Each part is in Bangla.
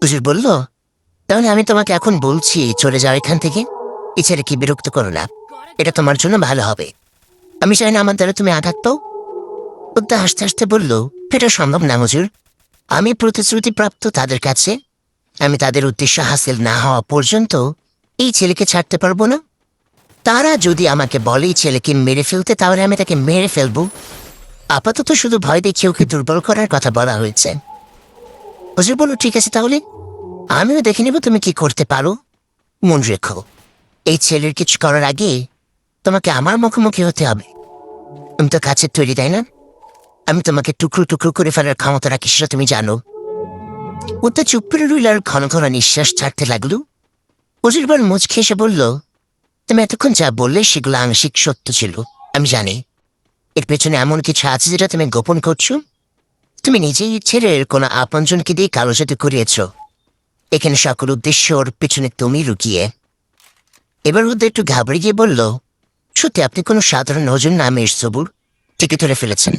হুজুর বলল, তাহলে আমি তোমাকে এখন বলছি চলে যাও এখান থেকে। এছাড়া কি বিরক্ত করো না, এটা তোমার জন্য ভালো হবে। আমি চাই না আমার দ্বারা তুমি আঘাত পাও। উদ্দা হাসতে হাসতে বলল, এটা সম্ভব না হুজুর। আমি প্রতিশ্রুতিপ্রাপ্ত তাদের কাছে। আমি তাদের উদ্দেশ্য হাসিল না হওয়া পর্যন্ত এই ছেলেকে ছাড়তে পারবো না। তারা যদি আমাকে বলে এই ছেলেকে মেরে ফেলতে, তাহলে আমি তাকে মেরে ফেলবো। আপাতত শুধু ভয় দেখিয়ে ওকে দুর্বল করার কথা বলা হয়েছে। হুজুর বলল, ঠিক আছে তাহলে আমিও দেখে নেব তুমি কি করতে পারো। মন রেখো, এই ছেলের কিছু করার আগে তোমাকে আমার মুখোমুখি হতে হবে। তুমি তো কাছের তৈরি, তাই না? আমি তোমাকে টুকরো টুকরো করে ফেলার ক্ষমতা রাখি, সেটা তুমি জানো। ও তো চুপ করে রইল আর ঘন ঘন নিঃশ্বাস ছাড়তে লাগলো। হুজুর বল মুচকে এসে বলল, তুমি এতক্ষণ যা বললে সেগুলো আংশিক সত্য ছিল, আমি জানি। এর পেছনে এমন কিছু আছে যেটা তুমি গোপন করছো। তুমি নিজেই ছেলের কোনো আপনজনকে দিয়ে কালো জাদু করিয়েছ। এখানে সকল উদ্দেশ্য ওর পেছনে তুমি লুকিয়ে। এবার ওদের একটু ঘাবড়ে গিয়ে বলল, সত্যি আপনি কোনো সাধারণ ওজন না মিস সবুর, ঠিকই ধরে ফেলেছেন।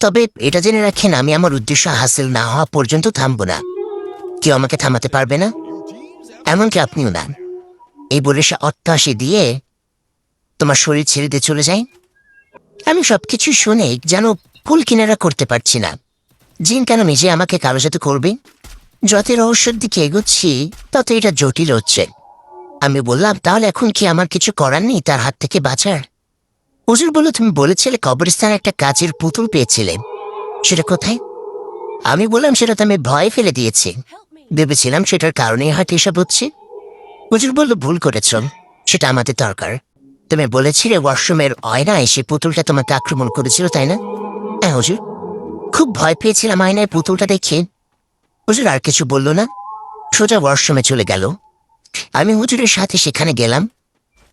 তবে এটা জেনে রাখেন, আমি আমার উদ্দেশ্য হাসিল না হওয়া পর্যন্ত থামব না। কেউ আমাকে থামাতে পারবে না, এমনকি আপনিও না। এই বলে সে অট্টহাসি দিয়ে তোমার শরীর ছেড়ে দিয়ে চলে যায়। আমি সবকিছু শুনে যেন ফুল কিনারা করতে পারছি না। জিন কেন নিজে আমাকে কালো জাদু করবে? যত রহস্যের দিকে এগোচ্ছি তত এটা জটিল হচ্ছে। আমি বললাম, তাহলে এখন কি আমার কিছু করার নেই তার হাত থেকে বাঁচার? হুজুর বলল, তুমি বলেছিলে কবরস্থানে একটা কাচের পুতুল পেয়েছিলে, সেটা কোথায়? আমি বললাম, সেটা তো আমি ভয় ফেলে দিয়েছি। ভেবেছিলাম সেটার কারণেই হয়তো এসব হচ্ছে। হুজুর বলল, ভুল করেছ, সেটা আমাদের দরকার। তুমি বলেছিলে ওয়াশরুমের আয়নায় সে পুতুলটা তোমাকে আক্রমণ করেছিল, তাই না? হ্যাঁ হুজুর, খুব ভয় পেয়েছিলাম আয়নায় পুতুলটা দেখে। হুজুর আর কিছু বলল না, সোজা ওয়াশরুমে চলে গেল। আমি হুজুরের সাথে সেখানে গেলাম।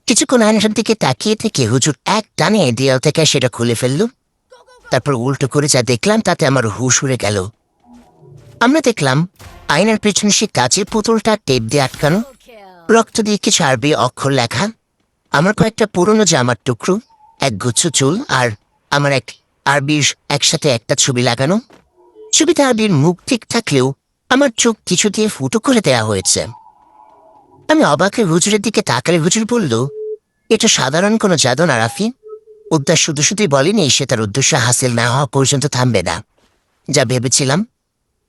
কিছুক্ষণ আয়নাটার দিকে তাকিয়ে থেকে হুজুর এক টানে দেয়াল থেকে সেটা খুলে ফেলল। তারপর উল্টো করে যা দেখলাম তাতে আমার হুশ উড়ে গেল। আমরা দেখলাম আয়নার পেছনে সে কাচের পুতুলটা টেপ দিয়ে আটকানো, রক্ত দিয়ে কিছু আরবি অক্ষর লেখা, আমার কয়েকটা পুরনো জামার টুকরো, এক গুচ্ছ চুল আর আমার এক আরবির একসাথে একটা ছবি লাগানো। ছবিতে আরবির মুখ ঠিক থাকলেও আমার চোখ কিছু দিয়ে ফুটো করে দেয়া হয়েছে। আমি অবাকে হুজুরের দিকে তাকালে হুজুর বলল, এটা সাধারণ কোনো জাদু না রাফি। উদ্দাস শুধু শুধুই বলেনি সে তার উদ্দেশ্য হাসিল না হওয়া পর্যন্ত থামবে না। যা ভেবেছিলাম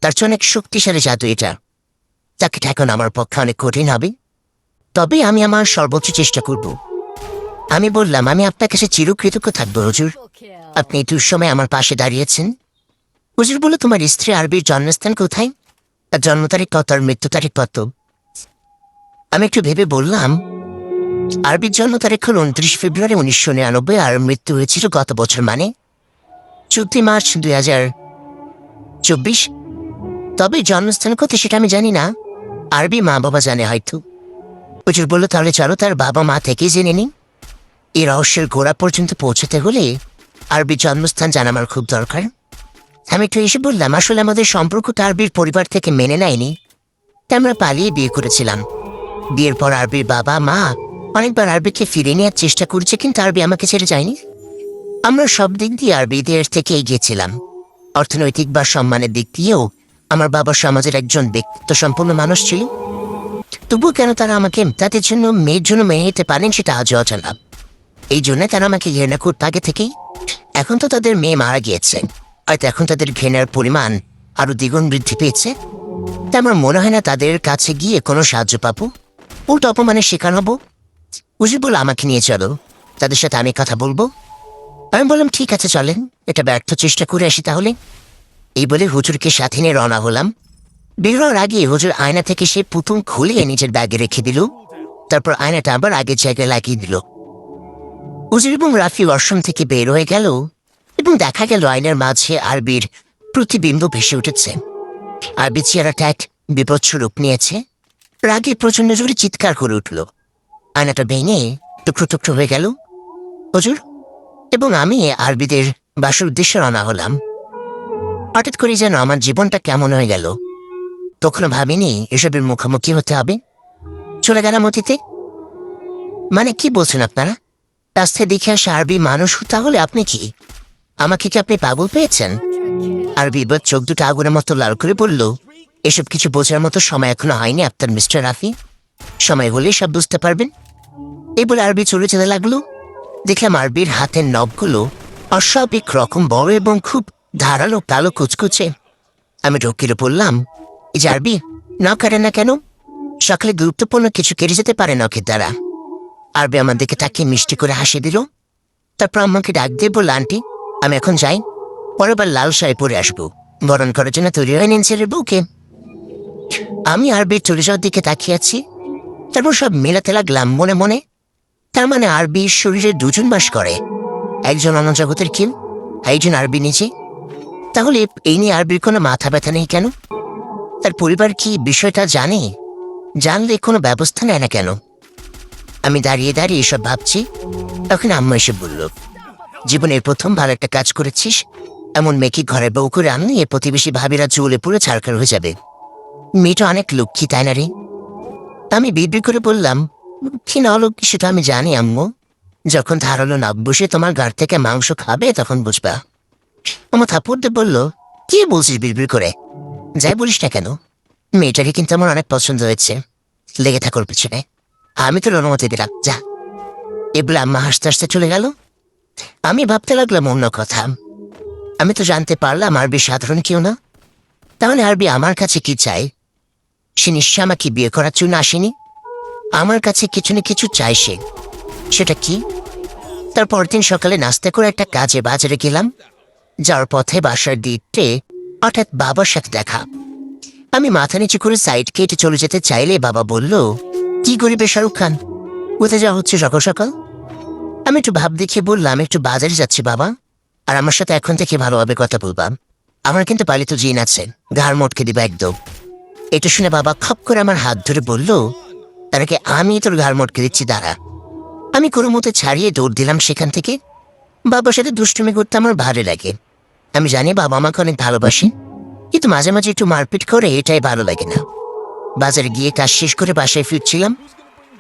তার চেয়ে অনেক শক্তিশালী জাদু এটা। তাকে ঠেকানো আমার পক্ষে অনেক কঠিন হবে, তবে আমি আমার সর্বোচ্চ চেষ্টা করব। আমি বললাম, আমি আপনার কাছে চিরকৃতজ্ঞ থাকবো হুজুর, আপনি এই দুঃসময় আমার পাশে দাঁড়িয়েছেন। হুজুর বলল, তোমার স্ত্রী আরবির জন্মস্থান কোথায়? তার জন্ম তারিখ কত আর মৃত্যু তারিখ কত? আমি একটু ভেবে বললাম, আরবির জন্ম তারিখ হল 29 ফেব্রুয়ারি 1999 আর মৃত্যু হয়েছিল গত বছর, মানে 14 মার্চ 2024। তবে জন্মস্থান কোথায় সেটা আমি জানি না, আরবি মা বাবা জানে হয়তো। হুজুর বলল, তাহলে চলো তার বাবা মা থেকেই জেনে নিই। এই রহস্যের গোড়া পর্যন্ত পৌঁছতে হলে আরবির জন্মস্থান জানা আমার খুব দরকার। আমি একটু এসে বললাম, আসলে আমাদের সম্পর্কটা আরবির পরিবার থেকে মেনে নেয়নি, তাই আমরা পালিয়ে বিয়ে করেছিলাম। বিয়ের পর আরবির বাবা মা অনেকবার আরবিকে ফিরিয়ে নেওয়ার চেষ্টা করছে, কিন্তু আরবি আমাকে ছেড়ে যায়নি। আমরা সব দিক দিয়ে আরবিদের থেকে এগিয়েছিলাম। অর্থনৈতিক বা সম্মানের দিক দিয়েও আমার বাবা সমাজের একজন ব্যক্তিত্ব সম্পন্ন মানুষ ছিল। তবুও কেন তারা আমাকে তাদের জন্য মেয়ের জন্য মেনে নিতে পারেন সেটা আজও অজানা। এই জন্য তারা আমাকে ঘৃণা করতে আগে থেকেই। এখন তো তাদের মেয়ে মারা গিয়েছে, হয়তো এখন তাদের ঘৃণার পরিমাণ আরো দ্বিগুণ বৃদ্ধি পেয়েছে। তা আমার মনে হয় না তাদের কাছে গিয়ে কোনো সাহায্য পাবো, উল্টো অপমানের শিকার হব। হুজুর বলল, আমাকে নিয়ে চলো, তাদের সাথে আমি কথা বলবো। আমি বললাম, ঠিক আছে চলেন, এটা ব্যর্থ চেষ্টা করে আসি তাহলে। এই বলে হুজুরকে সাথে নিয়ে রওনা হলাম। বের হওয়ার আগে হুজুর আয়না থেকে সে পুতুল খুলে নিজের ব্যাগে রেখে দিল, তারপর আয়নাটা আবার আগের জায়গায় লাগিয়ে দিল। হুজুর এবং রাফি ওয়াশরুম থেকে বের হয়ে গেল এবং দেখা গেল আয়নার মাঝে আরবির প্রতিবিম্ব ভেসে উঠেছে। আরবি চেহারাটা এক বিভৎস রূপ নিয়েছে, রাগে প্রচন্ড জোরে চিৎকার করে উঠল। আয়নাটা ভেঙে টুকরো টুকরো হয়ে গেল। হুজুর এবং আমি আরবিদের বাসার উদ্দেশ্যে রওনা হলাম। হঠাৎ করে যেন আমার জীবনটা কেমন হয়ে গেল। তখনও ভাবিনি এসবের মুখোমুখি হতে হবে। চলে গেলাম অতীতে। মানে কি বলছেন আপনারা? রাস্তায় দেখে আসা আরবি মানুষ, তাহলে আপনি কি আমাকে কি আপনি পাগল পেয়েছেন? আরবি এবার চোখ দুটো আগুনের মতো লাল করে বলল, এসব কিছু বোঝার মতো সময় এখনো হয়নি আপনার মিস্টার রাফি। সময় হলেই সব বুঝতে পারবেন। এই বলে আরবি চলে যেতে লাগলো। দেখলাম আরবির হাতের নখগুলো অস্বাভাবিক রকম বড় এবং খুব ধারালো কালো কুচকুচে। আমি ঢোকিয়ে বললাম, এই যে আরবি, নখ কাটে না কেন? সকালে গুরুত্বপূর্ণ কিছু কেটে যেতে পারে নখের দ্বারা। আরবি আমার দিকে তাকিয়ে মিষ্টি করে হাসি দিল। তারপর আমাকে ডাক দিয়ে বলল, আন্টি আমি এখন যাই, পরের বার লাল শাড়ি পরে আসবো, বরণ করার জন্য তৈরি হয়ে নিন ছেলের বউকে। আমি আরবির চলে যাওয়ার দিকে তাকিয়ে আছি। তারপর সব মেলাতে লাগলাম মনে মনে। তার মানে আরবির শরীরে দুজন বাস করে, একজন অন্য জগতের কেউ, একজন আরবি নিজে। তাহলে এই নিয়ে আরবির কোনো মাথা ব্যথা নেই কেন? তার পরিবার কি বিষয়টা জানে? জানলে কোনো ব্যবস্থা নেয় না কেন? আমি দাঁড়িয়ে দাঁড়িয়ে এসব ভাবছি। তখন আম্মা এসে বলল, জীবনের প্রথম ভালো একটা কাজ করেছিস। এমন মেয়েকে ঘরে বউ করে আনলে এ প্রতিবেশী ভাবিরা জ্বলে পুরো ছাড়খার হয়ে যাবে। মেয়েটা অনেক লক্ষ্মী, তাই না রে? আমি বিড়বিড় করে বললাম, কি না অলক্ষ্মী সেটা আমি জানি আম্মু। যখন ধারালো নাক বসে তোমার গাড় থেকে মাংস খাবে তখন বুঝবা। আমার থাপ্পড় বলল, কি বলছিস বিড়বিড় করে? যাই বলিস না কেন, মেয়েটাকে কিন্তু আমার অনেক পছন্দ হয়েছে। লেগে থাকোর পিছনে। আমি তোর অনুমতি দিলাম, যা। এগুলো আম্মা হাসতে হাসতে চলে গেল। আমি ভাবতে লাগলাম অন্য কথা। আমি তো জানতে পারলাম আরবি সাধারণ কেউ না। তাহলে আরবি আমার কাছে কি চাই? সে নিশ্চয় আমাকে বিয়ে করার জন্য আসেনি। আমার কাছে কিছু না কিছু চাই সে। সেটা কি? তার পরদিন সকালে নাস্তা করে একটা কাজে বাজারে গেলাম। যাওয়ার পথে বাসার দিকটে হঠাৎ বাবার সাথে দেখা। আমি মাথা নিচু করে সাইড কেটে চলে যেতে চাইলে বাবা বলল, কি গরিবে শাহরুখ খান, কোথায় যাওয়া হচ্ছে সকাল সকাল? আমি একটু ভাব দেখিয়ে বললাম, একটু বাজারে যাচ্ছি বাবা, আর আমার সাথে এখন থেকে ভালোভাবে কথা বলবাম। আমার কিন্তু পালিত জিন আছে, ঘাড় মোটকে দিবা একদম। এটা শুনে বাবা খপ করে আমার হাত ধরে বলল, তার আগে আমি তোর ঘাড় মোটকে দিচ্ছি, দাঁড়া। আমি কোনো মতে ছাড়িয়ে দৌড় দিলাম সেখান থেকে। বাবার সাথে দুষ্টুমি করতে আমার ভালো লাগে। আমি জানি বাবা আমাকে অনেক ভালোবাসে, কিন্তু মাঝে মাঝে একটু মারপিট করে এটাই ভালো লাগে না। বাজারে গিয়ে কাজ শেষ করে বাসায় ফিরছিলাম,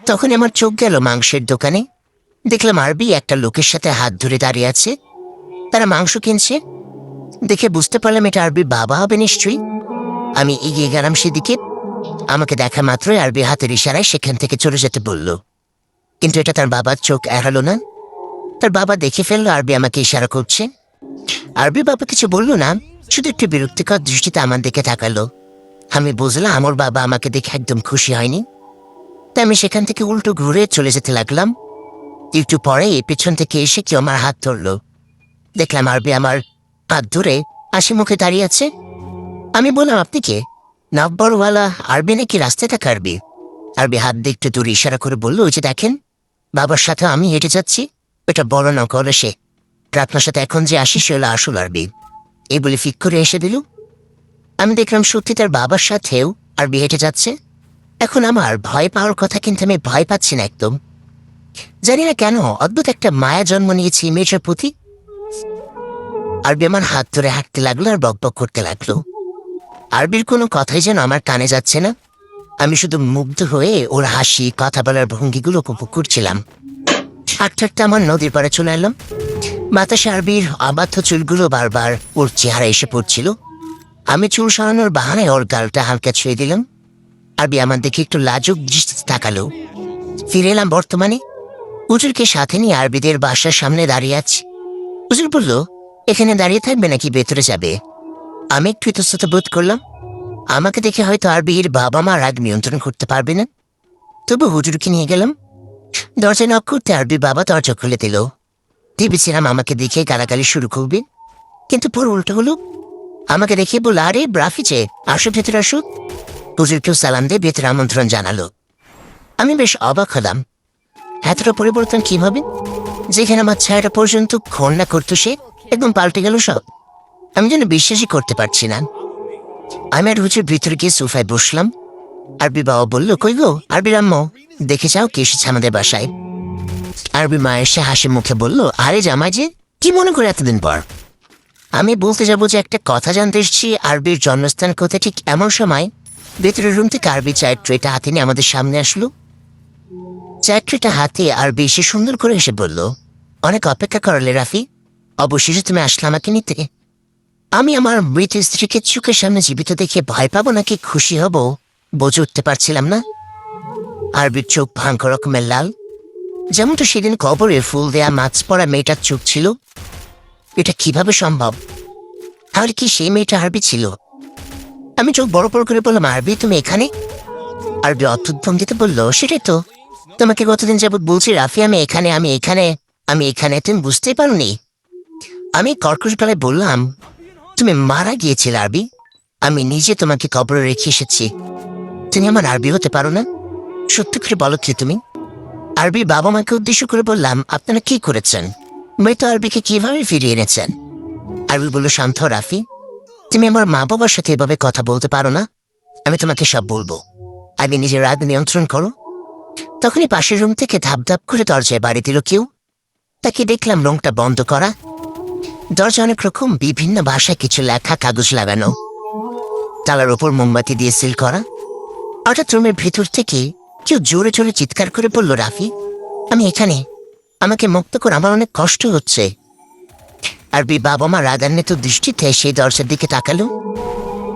তখন আমার চোখ গেল মাংসের দোকানে। দেখলাম আরবি একটা লোকের সাথে হাত ধরে দাঁড়িয়ে আছে। তারা মাংস কিনছে। দেখে বুঝতে পারলাম এটা আরবির বাবা হবে নিশ্চয়ই। আমি এগিয়ে গেলাম সেদিকে। আমাকে দেখা মাত্রই আরবি হাতের ইশারায় সেখান থেকে চলে যেতে বলল। কিন্তু এটা তার বাবার চোখ এড়ালো না। তার বাবা দেখে ফেললো আরবি আমাকে ইশারা করছে। আরবি বাবা কিছু বলল না, শুধু একটু বিরক্তিকর দৃষ্টিতে আমার দিকে তাকালো। আমি বুঝলাম আমার বাবা আমাকে দেখে একদম খুশি হয়নি। তাই আমি সেখান থেকে উল্টো ঘুরে চলে যেতে লাগলাম। একটু পরে পেছন থেকে এসে কেউ আমার হাত ধরল। দেখলাম আরবি আমার হাত ধরে হাসি মুখে দাঁড়িয়ে আছে। আমি বললাম, আপনি কে? নব্বরওয়ালা আরবি নাকি রাস্তায় থাকা আরবি? আরবি হাত দিয়ে একটু দূরে ইশারা করে বলল, ওই যে দেখেন, বাবার সাথে আমি হেঁটে যাচ্ছি, ওটা বড় নকল সে। আপনার সাথে এখন যে আসি সে হলো আসল আরবি। এই বলে ফিক করে এসে দিল। আমি দেখলাম সত্যি তার বাবার সাথেও আরবি হেঁটে যাচ্ছে। এখন আমার ভয় পাওয়ার কথা, কিন্তু আমি ভয় পাচ্ছি না একদম। জানি না কেন অদ্ভুত একটা মায়া জন্ম নিয়েছি মেয়েটার প্রতি। আরবি আমার হাত ধরে হাঁটতে লাগলো আর বকবক করতে লাগলো। আরবির কোনো কথাই যেন আমার কানে যাচ্ছে না। আমি শুধু মুগ্ধ হয়ে ওর হাসি, কথা বলার ভঙ্গিগুলো উপভোগ করছিলাম। হাঁটতে হাঁটতে আমার নদীর পাড়ে চলে এলাম। বাতাসে আরবির অবাধ্য চুলগুলো বারবার ওর চেহারা এসে পড়ছিল। আমি চুল সরানোর বাহানায় ওর গালটা হালকা ছুঁয়ে দিলাম। আরবি আমার দেখে একটু লাজুক দৃষ্টিতে তাকালো। ফিরে এলাম বর্তমানে। হুজুরকে সাথে নিয়ে আরবিদের বাসার সামনে দাঁড়িয়ে আছি। হুজুর বলল, এখানে দাঁড়িয়ে থাকবে নাকি ভেতরে যাবে? আমি একটু ইতস্তত বোধ করলাম। আমাকে দেখে হয়তো আরবির বাবা মা রাগ নিয়ন্ত্রণ করতে পারবে না। তবু হুজুরকে নিয়ে গেলাম। দরজায় নক করতে আরবির বাবা দরজা খুলে দিল। ভেবেছিলাম আমাকে দেখে গালাগালি শুরু করবে, কিন্তু পর উল্টো হলো। আমাকে দেখে বলল, আরে রাফিজে, আসো ভেতরে আসো। হুজুরকেও সালাম দিয়ে ভেতরে আমন্ত্রণ জানালো। আমি বেশ অবাক হলাম, এতটা পরিবর্তন কিভাবে? যেখানে আমার ছায়াটা পর্যন্ত ঘন্না করতো সে একদম পাল্টে গেল সব। আমি যেন বিশ্বাসই করতে পারছি না। আমি আর হুজুর ভিতরে গিয়ে সোফায় বসলাম। আরবি বাবা বলল, কই গো আরবির আম্মু, দেখে যাও কে এসেছে আমাদের বাসায়। আরবি মা এসে হাসি মুখে বলল, আরে জামাই যে, কি মনে করে এতদিন পর? আমি বলতে যাবো যে একটা কথা জানতে এসেছি আরবির জন্মস্থান কোথায়, ঠিক এমন সময় ভেতরের রুম থেকে আরবি চায়ের ট্রেটা হাতে নিয়ে আমাদের সামনে আসলো। চায়ের ট্রেটা হাতে আরবি এসে সুন্দর করে এসে বলল, অনেক অপেক্ষা করালে রাফি, অবশেষে তুমি আসলে আমাকে নিতে। আমি আমার মৃত স্ত্রীকে চোখের সামনে জীবিত দেখে ভয় পাবো নাকি খুশি হব বুঝে উঠতে পারছিলাম না। আরবির চোখ ভয়ঙ্কর রকমের লাল, যেমনটা সেদিন কবরে ফুল দেয়া মাছ পড়া মেয়েটার চোখ ছিল। এটা কিভাবে সম্ভব? তাহলে কি সেই মেয়েটা আরবি ছিল? আমি চোখ বড় বড় করে বললাম, আরবি তুমি এখানে? আরবি অদ্ভুত ভঙ্গিতে বলল, সেটাই তো, তোমাকে গতদিন যাবৎ বলছি রাফি আমি এখানে আমি এখানে আমি এখানে, তুমি বুঝতেই পারোনি? আমি কর্কশ গলায় বললাম, তুমি মারা গিয়েছিলে আরবি, আমি নিজে তোমাকে কবরে রেখে এসেছি। তুমি আমার আরবি হতে পারো না? সত্যি করে বলো কি তুমি? আরবি বাবা মাকে উদ্দেশ্য করে বললাম, আপনারা কি করেছেন? মৃত আরবিকে কিভাবে ফিরিয়ে এনেছেন? আরবি বলল, শান্ত হও রাফি, তুমি আমার মা বাবার সাথে এভাবে কথা বলতে পারো না। আমি তোমাকে সব বলবো, আগে নিজের রাগ নিয়ন্ত্রণ করো। তখনই পাশের রুম থেকে ধাপ ধাপ করে দরজায় বাড়ি দিল কেউ। তাকে দেখলাম রুমটা বন্ধ করা, দরজা অনেক রকম বিভিন্ন ভাষায় কিছু লেখা, কাগজ লাগানো, তালার ওপর মোমবাতি দিয়ে সিল করা। হঠাৎ রুমের ভেতর থেকে কেউ জোরে জোরে চিৎকার করে বলল, রাফি আমি এখানে, আমাকে মুক্ত কর, আমার অনেক কষ্ট হচ্ছে। আরবি বাবা মা রাগান্বিত দৃষ্টিতে সেই দরজার দিকে তাকালো।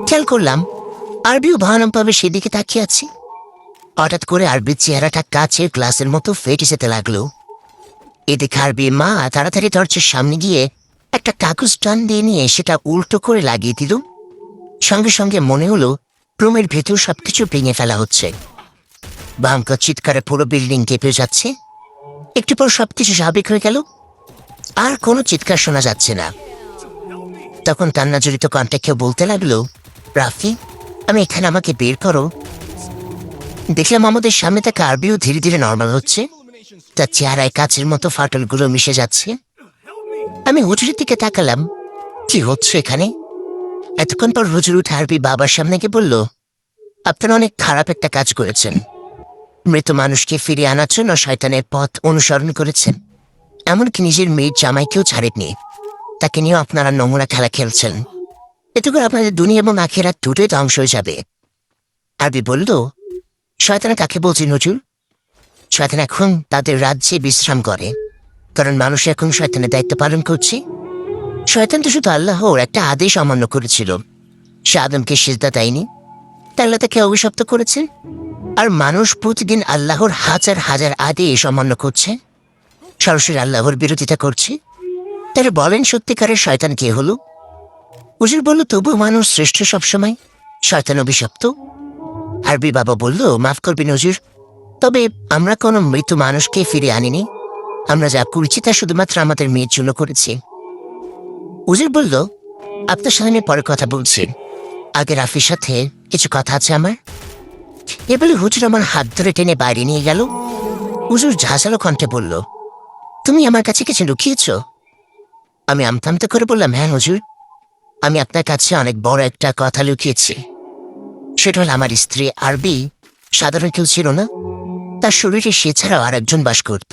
খেয়াল করলাম আরবিও ভয়ানকভাবে সেদিকে তাকিয়ে আছে। হঠাৎ করে আরবির চেহারাটা কাচের গ্লাসের মতো ফেটে যেতে লাগলো। এদিকে আরবির মা তাড়াতাড়ি দরজার সামনে গিয়ে একটা কাগজ টান দিয়ে নিয়ে সেটা উল্টো করে লাগিয়ে দিল। সঙ্গে সঙ্গে মনে হলো রুমের ভেতর সবকিছু ভেঙে ফেলা হচ্ছে। ভয়ঙ্কর চিৎকারে পুরো বিল্ডিং কেঁপে যাচ্ছে। একটু পর সবকিছু স্বাভাবিক হয়ে গেল, আর কোনো চিৎকার শোনা যাচ্ছে না। তখন কান্না জড়িত কণ্ঠে কেউ বলতে লাগলো, রাফি আমি এখানে, আমাকে বের করো। দেখলাম আমাদের সামনে থেকে আরবিও ধীরে ধীরে নর্মাল হচ্ছে, তার চেহারায় কাচের মতো ফাটলগুলো মিশে যাচ্ছে। আমি হুজুরের দিকে তাকালাম, কি হচ্ছে এখানে? এতক্ষণ পর হুজুর উঠে আরবি বাবার সামনে গিয়ে বলল, আপনারা অনেক খারাপ একটা কাজ করেছেন। মৃত মানুষকে ফিরিয়ে আনার জন্য শয়তানের পথ অনুসরণ করেছেন, এমনকি নিজের মেয়ের জামাইকেও ছাড়েননি। তাকে নিয়েও আপনারা নোংরা খেলা খেলছেন। এতে করে আপনাদের দুনিয়া এবং আখিরাত দুটোই ধ্বংস হয়ে যাবে। আরবি বলল, শয়তান কাকে বলছেন হুজুর? শয়তান এখন তাদের রাজ্যে বিশ্রাম করে, কারণ মানুষ এখন শয়তানের দায়িত্ব পালন করছে। শয়তান তো শুধু আল্লাহর একটা আদেশ অমান্য করেছিল, সে আদমকে সিজদা দেয়নি, তাই আল্লাহ তাকে অভিশপ্ত করেছেন। আর মানুষ প্রতিদিন আল্লাহর হাজার হাজার আদেশ অমান্য করছে, সরাসরি আল্লাহর বিরোধিতা করছে। তারা বলেন সত্যিকারের শয়তান কে হলো? হুজুর বলল, তবু মানুষ শ্রেষ্ঠ সবসময়, শয়তান অভিশপ্ত। আরবি বাবা বলল, মাফ করবেন হুজুর, তবে আমরা কোনো মৃত মানুষকে ফিরে আনিনি, আমরা যা করছি তা শুধুমাত্র আমাদের মেয়ের জন্য করেছি। হুজুর বলল, আপনার সাথে আমি পরে কথা বলছি, আগে রাফির সাথে কিছু কথা আছে আমার। এ বলে হুজুর আমার হাত ধরে টেনে বাইরে নিয়ে গেল। হুজুর ঝাঁঝালো কণ্ঠে বলল, তুমি আমার কাছে কিছু লুকিয়েছ? আমি আমতামতে করে বললাম, হ্যাঁ হুজুর, আমি আপনার কাছে অনেক বড় একটা কথা লুকিয়েছি। সেটা হল আমার স্ত্রী আরবি সাধারণ কেউ ছিল না, তার শরীরে সে ছাড়াও আর একজন বাস করত,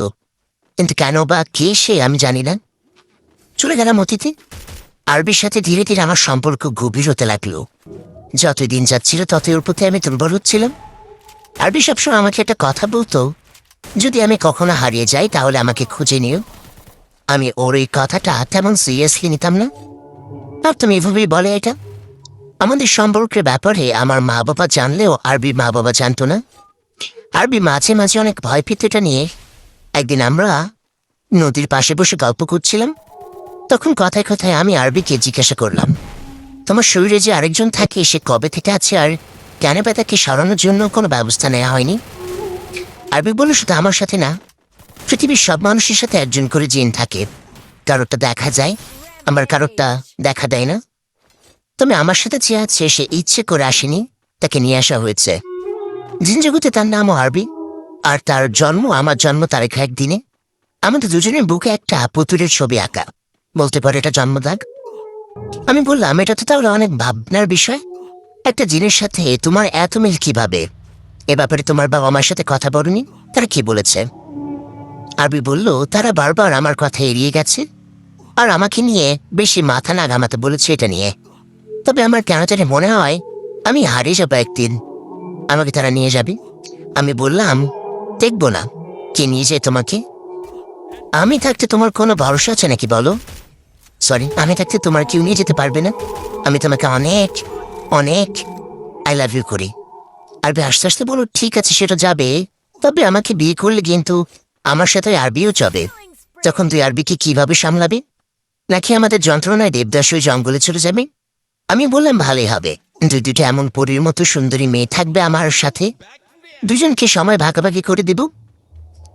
কিন্তু কেন বা কে সে আমি জানি না। চলে গেলাম অতীতে। আরবির সাথে ধীরে ধীরে আমার সম্পর্ক গভীর হতে লাগলো। যতই দিন যাচ্ছিল ততই ওর প্রতি আমি দুর্বল হচ্ছিলাম। আরবি সবসময় আমাকে একটা কথা বলতো, যদি আমি কখনো হারিয়ে যাই তাহলে আমাকে খুঁজে নিও। আমি ওর এই কথাটা তেমন সিরিয়াসলি নিতাম না। ভাবতাম এভাবেই বলে এটা। আমাদের সম্পর্কের ব্যাপারে আমার মা বাবা জানলেও আরবি মা বাবা জানতো না। আরবি মাঝে মাঝে অনেক ভয় পেত এটা নিয়ে। একদিন আমরা নদীর পাশে বসে গল্প করছিলাম, তখন কথায় কথায় আমি আরবিকে জিজ্ঞাসা করলাম, তোমার শরীরে যে আরেকজন থাকে সে কবে থেকে আছে, আর কেন বা তাকে সরানোর জন্য কোনো ব্যবস্থা নেওয়া হয়নি? আরবি বলল, শুধু আমার সাথে না, পৃথিবীর সব মানুষের সাথে একজন করে জিন থাকে। কারোরটা দেখা যায়, আমার কারোরটা দেখা দেয় না। তবে আমার সাথে যে আছে সে ইচ্ছে করে আসেনি, তাকে নিয়ে আসা হয়েছে। জিন জগতে তার নামও আরবি, আর তার জন্ম আমার জন্ম তারিখ একদিনে। আমাদের দুজনের বুকে একটা পুতুলের ছবি আঁকা, বলতে পারে এটা জন্মদাগ। আমি বললাম, এটা তো তাহলে অনেক ভাবনার বিষয়। একটা জিনের সাথে তোমার এত মিল কিভাবে? এ ব্যাপারে তোমার বাবা আমার সাথে কথা বলনি? তারা কি বলেছে? আরবি বলল, তারা বারবার আমার কথা এড়িয়ে গেছে, আর আমাকে নিয়ে বেশি মাথা না ঘামাতে বলেছে এটা নিয়ে। তবে আমার কেন জানি মনে হয় আমি হারিয়ে যাবো একদিন, আমাকে তারা নিয়ে যাবে। আমি বললাম, দেখবো না, কে নিয়ে যায় তোমাকে? আমি থাকতে তোমার কোনো ভরসা আছে নাকি বলো? সরি, আমি থাকতে তোমার কেউ নিয়ে যেতে পারবে না। আমি তোমাকে অনেক অনেক আই লাভ ইউ করি। আরবি আস্তে আস্তে বলো, ঠিক আছে সেটা যাবে, তবে আমাকে বিয়ে করলে কিন্তু আমার সাথে আরবিও যাবে। তখন তুই আরবিকে কিভাবে সামলাবি? নাকি আমাদের যন্ত্রণায় দেবদাস ওই জঙ্গলে চলে যাবে? আমি বললাম ভালোই হবে, দুটো এমন পরীর মতো সুন্দরী মেয়ে থাকবে আমার সাথে, দুজনকে সময় ভাগাভাগি করে দেব।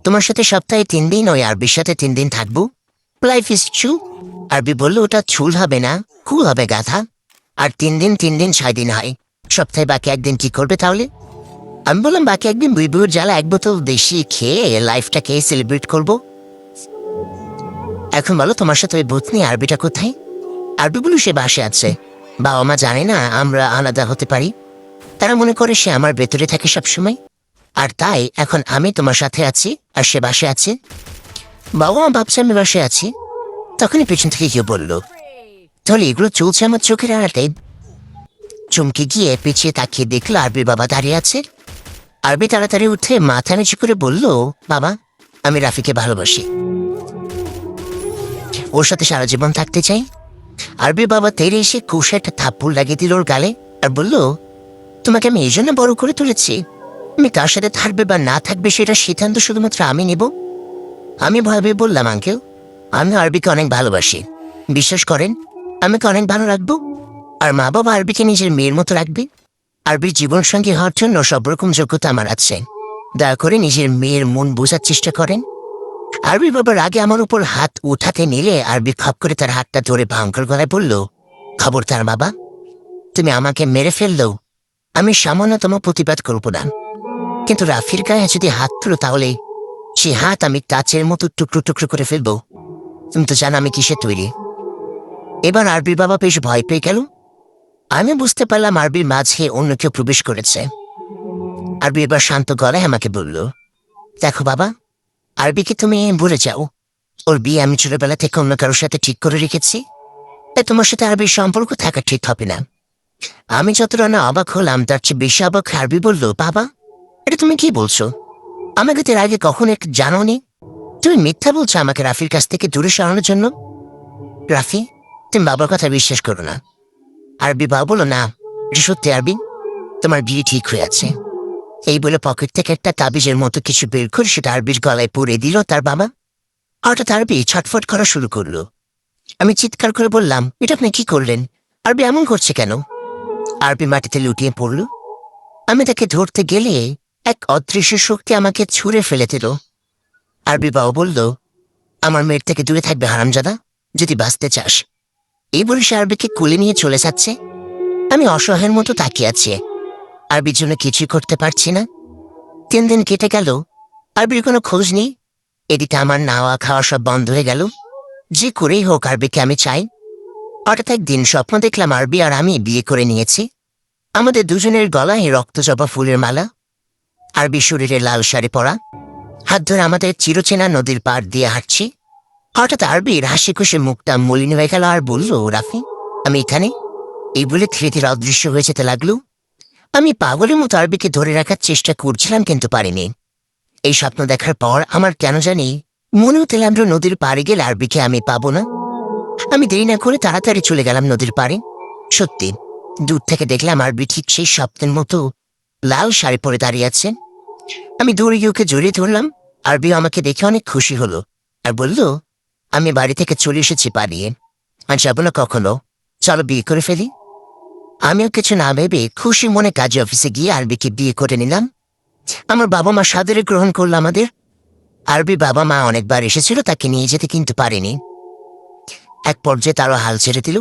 তোমার সাথে সপ্তাহে 3 দিন, ওই আরবির সাথে 3 দিন থাকবো। লাইফ ইজ চুল। আরবি বলল, ওটা চুল হবে না, কুল হবে গাধা। আর 3 দিন 6 দিন হয়, সপ্তাহে বাকি 1 দিন কি করবে তাহলে? আমি বললাম বাকি 1 দিন দুই বউর জ্বালা 1 বোতল দেশি খেয়ে লাইফটাকে সেলিব্রেট করব। এখন বলো, তোমার সাথে ওই ভূতনি আরবিটা কোথায়? আরবি বলল, সে বাসে আছে। বাবা মা জানে না আমরা আলাদা হতে পারি, তারা মনে করে সে আমার ভেতরে থাকে সবসময়। আর তাই এখন আমি তোমার সাথে আছি আর সে বাসে আছে। বাবা মা ভাবছে আমি বাসে আছি। তখনই পেছন থেকে কেউ বলল, তাহলে এগুলো চলছে আমার চোখের আড়াতে। চমকে গিয়ে পিছিয়ে তাকিয়ে দেখলো আরবির বাবা দাঁড়িয়ে আছে। আরবি তাড়াতাড়ি উঠে মাথা নিচু করে বলল, বাবা, আমি রাফিকে ভালোবাসি, ওর সাথে সারা জীবন থাকতে চাই। আরবির বাবা তেড়ে এসে কষে একটা থাপ্পড় লাগিয়ে দিল ওর গালে আর বলল, তোমাকে আমি এই জন্য বড় করে তুলেছি, আমি কার সাথে থাকবে বা না থাকবে সেটা সিদ্ধান্ত শুধুমাত্র আমি নেব। আমি ভয় পেয়ে বললাম, আঙ্কেল, আমি আরবিকে অনেক ভালোবাসি, বিশ্বাস করেন আমাকে অনেক ভালো রাখবো। আর মা বাবা আরবিকে নিজের মেয়ের মতো রাখবে। আরবির জীবনসঙ্গী হওয়ার জন্য সব রকম যোগ্যতা আমার আছে, দয়া করে নিজের মেয়ের মন বোঝার চেষ্টা করেন। আরবি বাবার আগে আমার উপর হাত উঠাতে নিলে আরবি খপ করে তার হাতটা ধরে ভয়ঙ্কর গলায় বলল, খবরদার বাবা, তুমি আমাকে মেরে ফেললেও আমি সামান্যতম প্রতিবাদ করব না, কিন্তু রাফির গায়ে যদি হাত তুলো তাহলে সে হাত আমি কাচের মতো টুকরো টুকরো করে ফেলবো। তুমি তো জানো আমি কিসে তৈরি। এবার আরবির বাবা বেশ ভয় পেয়ে গেল। আমি বুঝতে পারলাম আরবির মাঝে অন্য কেউ প্রবেশ করেছে। আরবি এবার শান্ত গলায় আমাকে বলল, দেখো বাবা, আরবিকে তুমি ভুলে যাও, ওর বিয়ে আমি ছোটবেলা থেকে অন্য কারোর সাথে ঠিক করে রেখেছি, তাই তোমার সাথে আরবির সম্পর্ক থাকা ঠিক হবে না। আমি যতটা না অবাক হলাম তার চেয়ে বেশি অবাক আরবি বলল, বাবা, এটা তুমি কি বলছো? আমাকে তো এর আগে কখনো একটু জানোনি। তুমি মিথ্যা বলছো আমাকে রাফির কাছ থেকে দূরে সরানোর জন্য। রাফি, তুমি বাবার কথা বিশ্বাস করো না। আরবি বাবা বলল, না, এটা সত্যি আরবি, তোমার বিয়ে ঠিক হয়ে আছে। এই বলে পকেট থেকে একটা তাবিজের মতো কিছু বের করে সেটা আরবির গলায় পরে দিল তার বাবা। হঠাৎ আরবি ছটফট করা শুরু করলো। আমি চিৎকার করে বললাম, এটা আপনি কি করলেন? আরবি এমন করছে কেন? আরবি মাটিতে লুটিয়ে পড়ল। আমি তাকে ধরতে গেলে এক অদৃশ্য শক্তি আমাকে ছুঁড়ে ফেলে দিল। আরবি বাবা বলল, আমার মেয়ের থেকে দূরে থাকবে হারামজাদা, যদি বাঁচতে চাস। এই বলে সে আরবিকে কুলে নিয়ে চলে যাচ্ছে। আমি অসহায়ের মতো তাকিয়ে আছি, আরবির জন্য কিছুই করতে পারছি না। 3 দিন কেটে গেল, আরবির কোনো খোঁজ নেই। এদিকে আমার নাওয়া খাওয়া সব বন্ধ হয়ে গেল। যে করেই হোক আরবিকে আমি চাই। হঠাৎ একদিন স্বপ্ন দেখলাম আরবি আর আমি বিয়ে করে নিয়েছি। আমাদের দুজনের গলায় রক্তজবা ফুলের মালা, আরবি শরীরে লাল শাড়ি পরা, হাত ধরে আমাদের চিরচেনা নদীর পাড় দিয়ে হাঁটছি। হঠাৎ আরবির হাসি খুশি মুখটা মলিন হয়ে গেল আর বলল, রাফি, আমি এখানে। এই বলে ধীরে ধীরে অদৃশ্য হয়ে যেতে লাগলো। আমি পাগলের মতো আরবিকে ধরে রাখার চেষ্টা করছিলাম, কিন্তু পারিনি। এই স্বপ্ন দেখার পর আমার কেন জানি মনে হতে লাগলো নদীর পাড়ে গেলে আরবিকে আমি পাবো না। আমি দেরি না করে তাড়াতাড়ি চলে গেলাম নদীর পাড়ে। সত্যি, দূর থেকে দেখলাম আরবি ঠিক সেই স্বপ্নের মতো লাল শাড়ি পরে দাঁড়িয়ে আছে। আমি দৌড়ে গিয়ে ওকে জড়িয়ে ধরলাম। আরবিও আমাকে দেখে অনেক খুশি হলো আর বলল, আমি বাড়ি থেকে চলে এসেছি পালিয়ে, আর যাবো না কখনো, চলো বিয়ে করে ফেলি। আমিও কিছু না ভেবে খুশি মনে কাজে অফিসে গিয়ে আরবিকে বিয়ে করে নিলাম। আমার বাবা মা সাদরে গ্রহণ করলো আমাদের। আরবি বাবা মা অনেকবার এসেছিল তাকে নিয়ে যেতে, কিন্তু পারেনি। এক পর্যায়ে তারও হাল ছেড়ে দিল।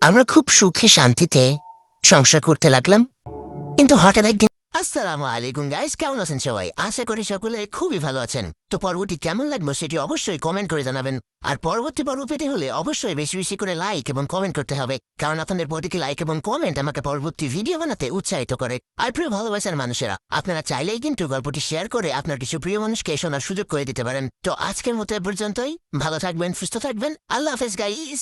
আমরা খুব সুখে শান্তিতে সংসার করতে লাগলাম। কিন্তু হঠাৎ একদিন, আসসালামু আলাইকুম গাইস, কেমন আছেন সবাই? আশা করি সকলে খুবই ভালো আছেন। তো পরবর্তী কেমন লাগবে সেটি অবশ্যই কমেন্ট করে জানাবেন। আর পরবর্তী পর্ব পেতে হলে অবশ্যই বেশি বেশি করে লাইক এবং কমেন্ট করতে হবে, কারণ আপনাদের প্রতিটি লাইক এবং কমেন্ট আমাকে পরবর্তী ভিডিও বানাতে উৎসাহিত করে। আর প্রিয় ভালোবাসার মানুষেরা, আপনারা চাইলেই কিন্তু গল্পটি শেয়ার করে আপনার কিছু প্রিয় মানুষকে শোনার সুযোগ করে দিতে পারেন। তো আজকের মতো এ পর্যন্তই। ভালো থাকবেন, সুস্থ থাকবেন। আল্লাহ হাফেজ গাইস।